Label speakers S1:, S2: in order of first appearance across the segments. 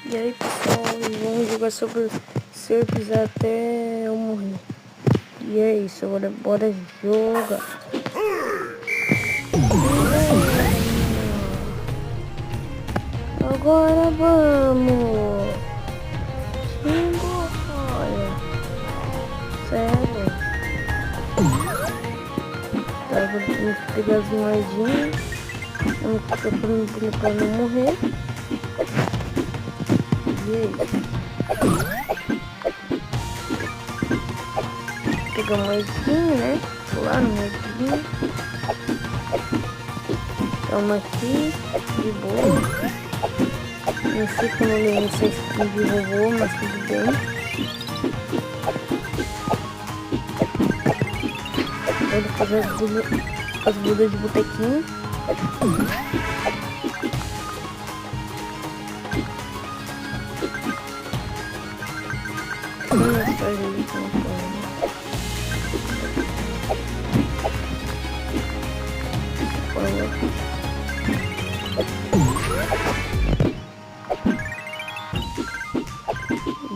S1: E aí pessoal, vamos jogar sobre serpes até eu morrer. E é isso, agora bora jogar. Agora vamos. Embora. Sério. Tá, agora temos que pegar as moedinhas. Vamos ficar pra não morrer. E é isso. Pegar uma moedinha, né? Pular no moedinha. Toma aqui, de boa. Não sei como eu não sei se de vovô, mas tudo bem. Vou fazer as budas de botequinho. Vamos fazer isso no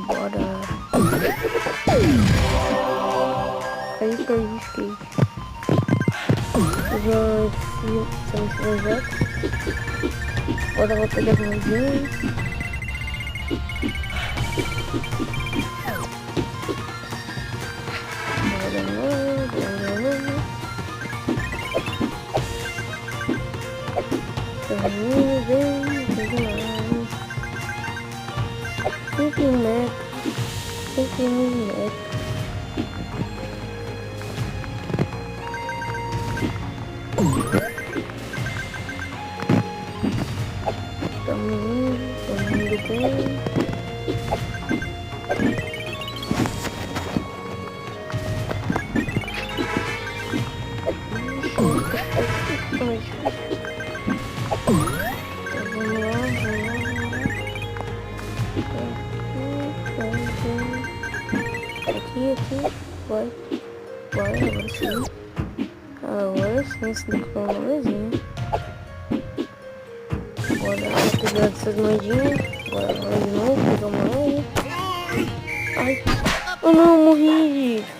S1: bora. Aí perdi o skate. Esse projeto. Agora eu vou pegar as mãozinhas. Estamos indo bem. Aqui, vai, agora sim, esse daqui foi uma mesinha. Bora pegar essas moedinhas, bora lá de novo, pegar uma moeda. Ai, oh não, morri!